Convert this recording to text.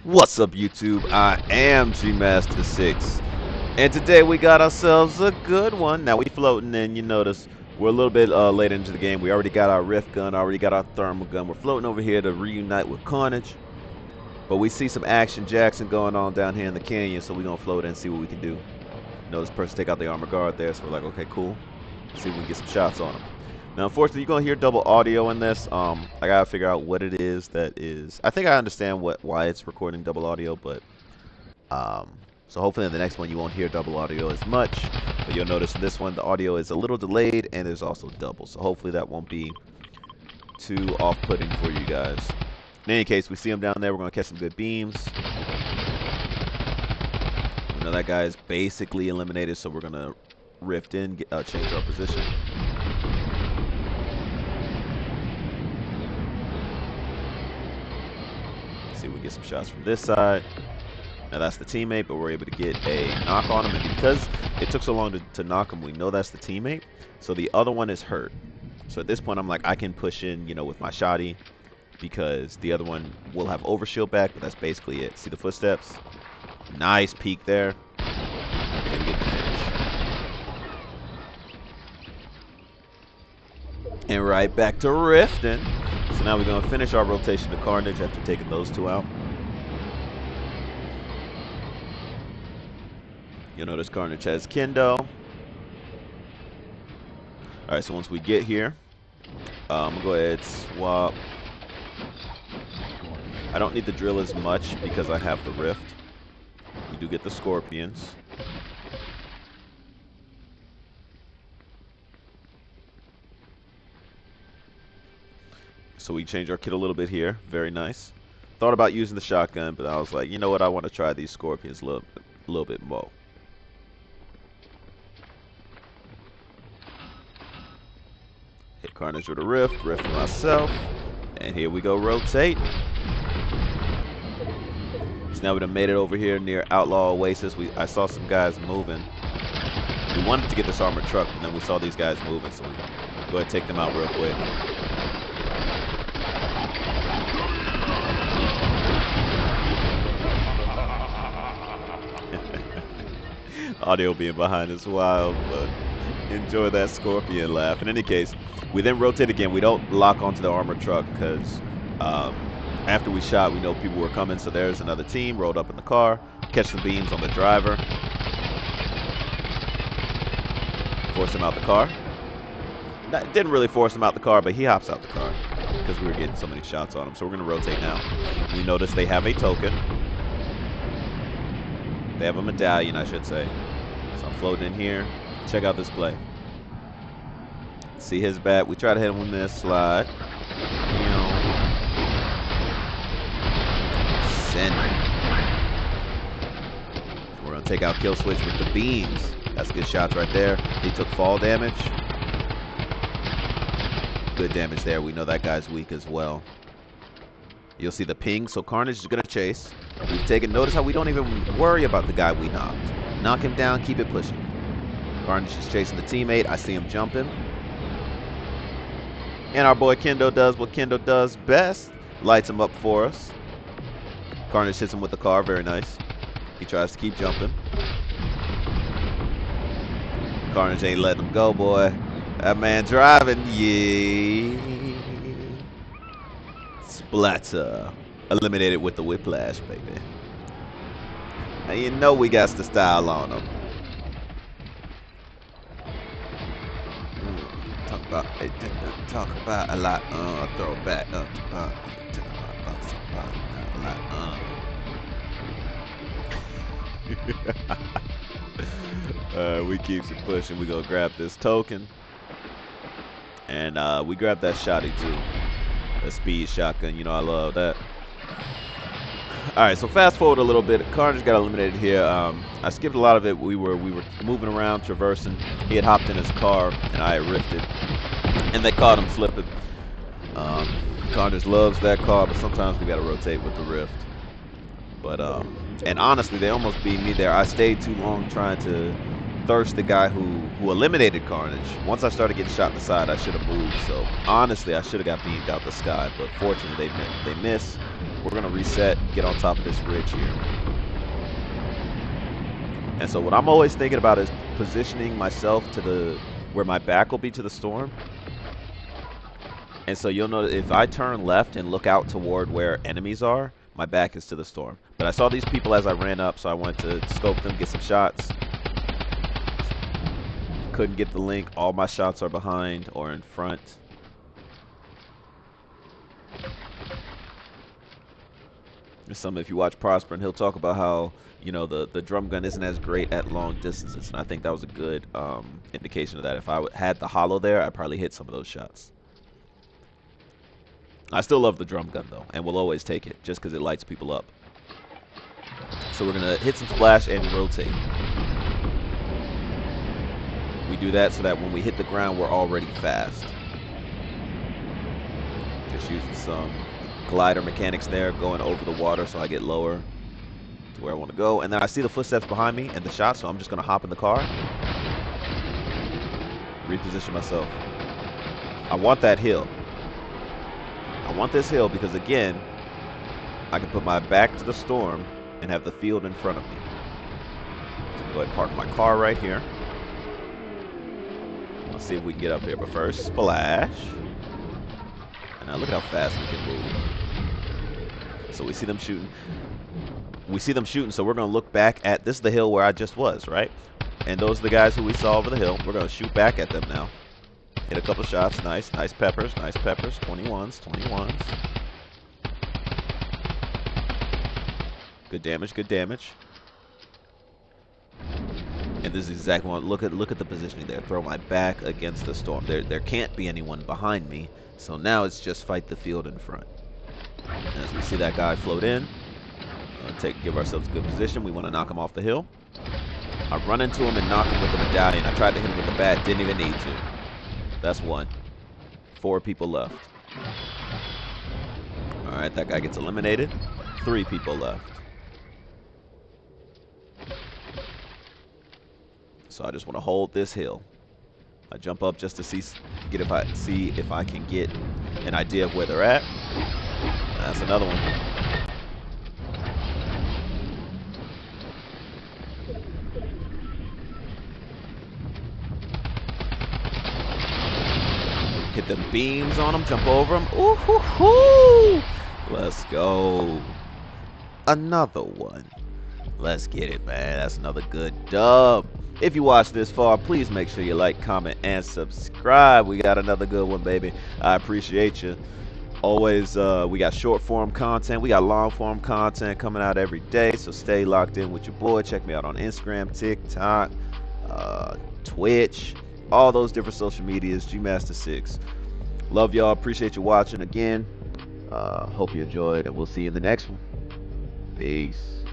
What's up, YouTube? I am GmasterSix, and today we got ourselves a good one. Now we floating in. You notice we're a little bit late into the game. We already got our rift gun, already got our thermal gun. We're floating over here to reunite with Carnage, but we see some action Jackson going on down here in the canyon, so we're gonna float in and see what we can do. Notice person take out the armor guard there, so we're like, okay, cool. Let's see if we can get some shots on him. Now, unfortunately, you're gonna hear double audio in this. I gotta figure out what it is that is. I think I understand why it's recording double audio, but um, so hopefully in the next one you won't hear double audio as much. But you'll notice in this one the audio is a little delayed and there's also double. So hopefully that won't be too off-putting for you guys. In any case, we see him down there. We're gonna catch some good beams. We know that guy is basically eliminated, so we're gonna rift in, change our position. See if we get some shots from this side. Now that's the teammate, but we're able to get a knock on him. And because it took so long to knock him, we know that's the teammate. So the other one is hurt. So at this point, I'm like, I can push in, with my shotty because the other one will have overshield back, but that's basically it. See the footsteps? Nice peek there. And get the finish. And right back to Riften. So now we're going to finish our rotation to Carnage after taking those two out. You'll notice Carnage has Kendo. Alright, so once we get here, I'm going to go ahead and swap. I don't need the drill as much because I have the rift. We do get the scorpions. So we change our kit a little bit here. Very nice. Thought about using the shotgun, but I was like, you know what? I want to try these scorpions a little bit more. Hit Carnage with a rift myself, and here we go, rotate. So now we done made it over here near Outlaw Oasis. I saw some guys moving. We wanted to get this armored truck, and then we saw these guys moving, so we go ahead and take them out real quick. Audio being behind is wild, but enjoy that scorpion laugh. In any case, we then rotate again. We don't lock onto the armored truck because after we shot, we know people were coming. So there's another team rolled up in the car. Catch some beams on the driver. Force him out the car. Didn't really force him out the car, but he hops out the car because we were getting so many shots on him. So we're going to rotate now. We notice they have a token. They have a medallion, I should say. So I'm floating in here. Check out this play. See his bat. We try to hit him with this slide. Send him. We're going to take out kill switch with the beams. That's good shots right there. He took fall damage. Good damage there. We know that guy's weak as well. You'll see the ping. So Carnage is going to chase. We've taken notice how we don't even worry about the guy we knocked. Knock him down, keep it pushing. Carnage is chasing the teammate. I see him jumping. And our boy Kendo does what Kendo does best. Lights him up for us. Carnage hits him with the car. Very nice. He tries to keep jumping. Carnage ain't letting him go, boy. That man driving. Yeah. Splatter. Eliminated with the whiplash, baby. Now you know we got the style on him. Talk about a lot. Throw back. We keeps it pushing. We gonna grab this token, and we grab that shotty too. The speed shotgun. You know I love that. Alright, so fast forward a little bit. Carnage got eliminated here. I skipped a lot of it. We were moving around, traversing. He had hopped in his car, and I had rifted. And they caught him slipping. Carnage loves that car, but sometimes we gotta rotate with the rift. But, and honestly, they almost beat me there. I stayed too long trying to thirst the guy who eliminated Carnage. Once I started getting shot in the side, I should have moved. So, honestly, I should have got beamed out the sky. But fortunately, they missed. we're gonna reset, get on top of this ridge here. And so what I'm always thinking about is positioning myself to the where my back will be to the storm. And so you'll know if I turn left and look out toward where enemies are, my back is to the storm. But I saw these people as I ran up, so I wanted to scope them, get some shots. Couldn't get the link. All my shots are behind or in front. If you watch Prosper, and he'll talk about how, the drum gun isn't as great at long distances. And I think that was a good indication of that. If I had the hollow there, I'd probably hit some of those shots. I still love the drum gun, though, and will always take it, just because it lights people up. So we're going to hit some splash and rotate. We do that so that when we hit the ground, we're already fast. Just using some glider mechanics there, going over the water so I get lower to where I want to go. And then I see the footsteps behind me and the shot, so I'm just going to hop in the car. Reposition myself. I want that hill. I want this hill because, again, I can put my back to the storm and have the field in front of me. So I'm going to go ahead and park my car right here. Let's see if we can get up here. But first, splash. And now look at how fast we can move. So we see them shooting. So we're going to look back at, this is the hill where I just was, right? And those are the guys who we saw over the hill. We're going to shoot back at them now. Hit a couple shots. Nice peppers. 21s. Good damage. And this is exactly one. Look at the positioning there. Throw my back against the storm. There can't be anyone behind me. So now it's just fight the field in front. And as we see that guy float in, give ourselves a good position. We want to knock him off the hill. I run into him and knock him with the medallion. I tried to hit him with the bat, didn't even need to. That's one. 4 people left. All right, that guy gets eliminated. 3 people left. So I just want to hold this hill. I jump up just to see if I can get an idea of where they're at. That's another one. Hit the beams on them, jump over them. Ooh, hoo, hoo. Let's go. Another one. Let's get it, man. That's another good dub. If you watched this far, please make sure you like, comment, and subscribe. We got another good one, baby. I appreciate you. Always, we got short form content. We got long form content coming out every day. So stay locked in with your boy. Check me out on Instagram, TikTok, Twitch, all those different social medias. GmasterSix. Love y'all. Appreciate you watching again. Hope you enjoyed, and we'll see you in the next one. Peace.